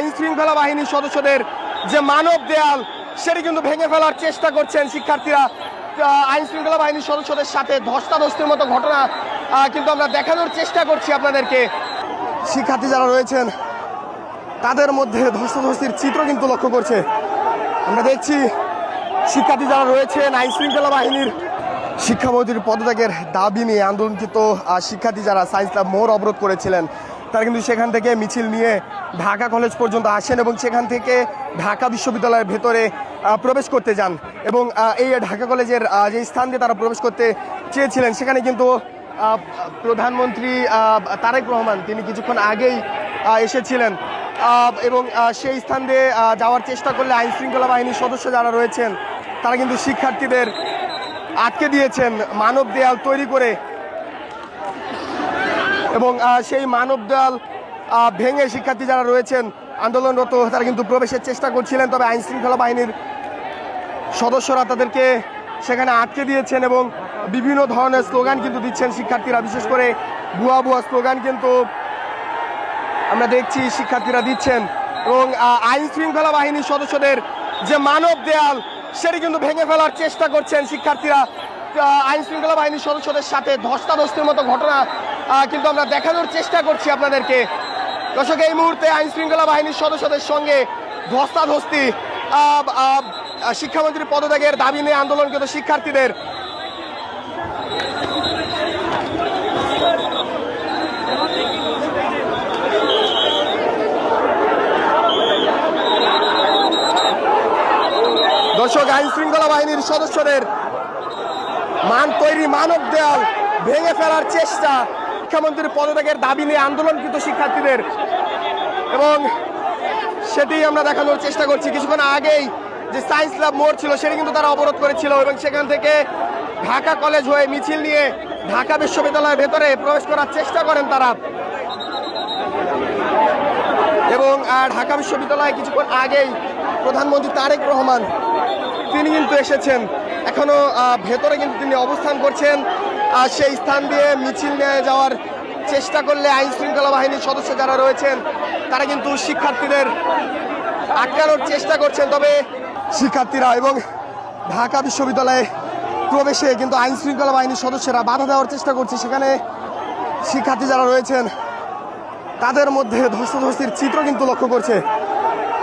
আইন শৃঙ্খলা বাহিনীর সদস্যদের যে মানব দেয়াল সেটি কিন্তু ভেঙে ফেলার চেষ্টা করছেন শিক্ষার্থীরা। আইন শৃঙ্খলা বাহিনীর সদস্যদের সাথে ধস্তাধস্তির মতো ঘটনা কিন্তু আমরা দেখানোর চেষ্টা করছি আপনাদেরকে। শিক্ষার্থী যারা রয়েছেন তাদের মধ্যে ধস্তাধস্তির চিত্র কিন্তু লক্ষ্য করছে। আমরা দেখছি শিক্ষার্থী যারা রয়েছেন আইন শৃঙ্খলা বাহিনীর শিক্ষামন্ত্রীর পদত্যাগের দাবি নিয়ে আন্দোলনকৃত শিক্ষার্থী যারা সায়েন্স ল্যাব মোড় অবরোধ করেছিলেন তারা কিন্তু সেখান থেকে মিছিল নিয়ে ঢাকা কলেজ পর্যন্ত আসেন এবং সেখান থেকে ঢাকা বিশ্ববিদ্যালয়ের ভেতরে প্রবেশ করতে যান। এবং এই ঢাকা কলেজের যে স্থান দিয়ে তারা প্রবেশ করতে চেয়েছিলেন সেখানে কিন্তু প্রধানমন্ত্রী তারেক রহমান তিনি কিছুক্ষণ আগেই এসেছিলেন এবং সেই স্থান দিয়ে যাওয়ার চেষ্টা করলে আইন শৃঙ্খলা বাহিনীর সদস্য যারা রয়েছেন তারা কিন্তু শিক্ষার্থীদের আটকে দিয়েছেন মানব দেয়াল তৈরি করে। এবং সেই মানব দেয়াল ভেঙে শিক্ষার্থী যারা রয়েছেন আন্দোলনরত তারা কিন্তু প্রবেশের চেষ্টা করছিলেন, তবে আইন শৃঙ্খলা বাহিনীর সদস্যরা তাদেরকে সেখানে আটকে দিয়েছেন এবং বিভিন্ন ধরনের স্লোগান কিন্তু দিচ্ছেন শিক্ষার্থীরা। বিশেষ করে ভুয়া ভুয়া স্লোগান কিন্তু আমরা দেখছি শিক্ষার্থীরা দিচ্ছেন এবং আইন শৃঙ্খলা বাহিনীর সদস্যদের যে মানব দেয়াল সেটি কিন্তু ভেঙে ফেলার চেষ্টা করছেন শিক্ষার্থীরা। আইন শৃঙ্খলা বাহিনীর সদস্যদের সাথে ধস্তাধস্তির মতো ঘটনা কিন্তু আমরা দেখানোর চেষ্টা করছি আপনাদেরকে। দর্শক, এই মুহূর্তে আইন শৃঙ্খলা বাহিনীর সদস্যদের সঙ্গে ধস্তাধস্তি শিক্ষামন্ত্রীর পদত্যাগের দাবি নিয়ে আন্দোলনরত শিক্ষার্থীদের। দর্শক, আইন শৃঙ্খলা বাহিনীর সদস্যদের তৈরি মানব দেয়াল ভেঙে ফেলার চেষ্টা শিক্ষামন্ত্রীর পদত্যাগের দাবি নিয়ে আন্দোলনকৃত শিক্ষার্থীদের এবং সেটি আমরা দেখানোর চেষ্টা করছি। কিছুক্ষণ আগেই যে সায়েন্স ল্যাব মোড় ছিল সেটি কিন্তু তারা অবরোধ করেছিল এবং সেখান থেকে ঢাকা কলেজ হয়ে মিছিল নিয়ে ঢাকা বিশ্ববিদ্যালয়ের ভেতরে প্রবেশ করার চেষ্টা করেন তারা। এবং ঢাকা বিশ্ববিদ্যালয়ে কিছুক্ষণ আগেই প্রধানমন্ত্রী তারেক রহমান তিনি কিন্তু এসেছেন, এখনো ভেতরে কিন্তু তিনি অবস্থান করছেন। সেই স্থান দিয়ে মিছিল নিয়ে যাওয়ার চেষ্টা করলে আইন শৃঙ্খলা বাহিনীর সদস্য যারা রয়েছেন তারা কিন্তু শিক্ষার্থীদের আটকানোর চেষ্টা করছেন, তবে শিক্ষার্থীরা এবং ঢাকা বিশ্ববিদ্যালয়ে প্রবেশে কিন্তু আইন শৃঙ্খলা বাহিনীর সদস্যরা বাধা দেওয়ার চেষ্টা করছে। সেখানে শিক্ষার্থী যারা রয়েছেন তাদের মধ্যে ধস্তাধস্তির চিত্র কিন্তু লক্ষ্য করছে।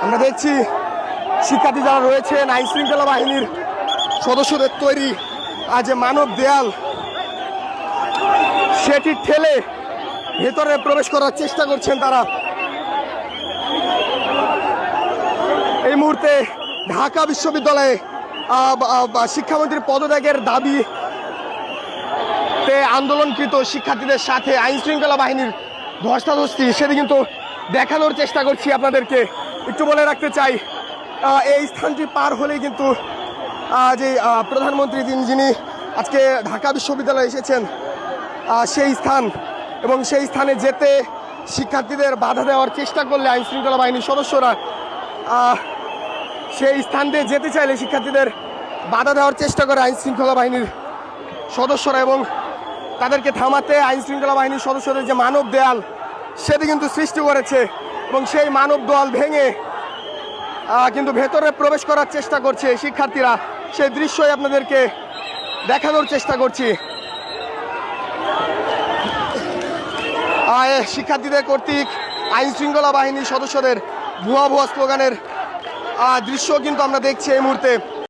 আমরা দেখছি শিক্ষার্থী যারা রয়েছেন আইন শৃঙ্খলা বাহিনীর সদস্যদের তৈরি যে মানব দেয়াল সেটি ঠেলে ভেতরে প্রবেশ করার চেষ্টা করছেন তারা। এই মুহূর্তে ঢাকা বিশ্ববিদ্যালয়ে শিক্ষামন্ত্রীর পদত্যাগের দাবিতে আন্দোলনকৃত শিক্ষার্থীদের সাথে আইন শৃঙ্খলা বাহিনীর ধস্তাধস্তি সেটি কিন্তু দেখানোর চেষ্টা করছি আপনাদেরকে। একটু বলে রাখতে চাই, এই স্থানটি পার হলেই কিন্তু যে প্রধানমন্ত্রী যিনি আজকে ঢাকা বিশ্ববিদ্যালয়ে এসেছেন সেই স্থান, এবং সেই স্থানে যেতে শিক্ষার্থীদের বাধা দেওয়ার চেষ্টা করলে আইন শৃঙ্খলা বাহিনীর সদস্যরা সেই স্থান দিয়ে যেতে চাইলে শিক্ষার্থীদের বাধা দেওয়ার চেষ্টা করে আইন শৃঙ্খলা বাহিনীর সদস্যরা, এবং তাদেরকে থামাতে আইন শৃঙ্খলা বাহিনীর সদস্যদের যে মানব দেয়াল সেটি কিন্তু সৃষ্টি করেছে এবং সেই মানব দেয়াল ভেঙে কিন্তু ভেতরে প্রবেশ করার চেষ্টা করছে শিক্ষার্থীরা। সেই দৃশ্যই আপনাদেরকে দেখানোর চেষ্টা করছি। শিক্ষার্থীদের কর্তৃক আইন শৃঙ্খলা বাহিনীর সদস্যদের ভুয়া ভুয়া স্লোগানের দৃশ্য কিন্তু আমরা দেখছি এই মুহূর্তে।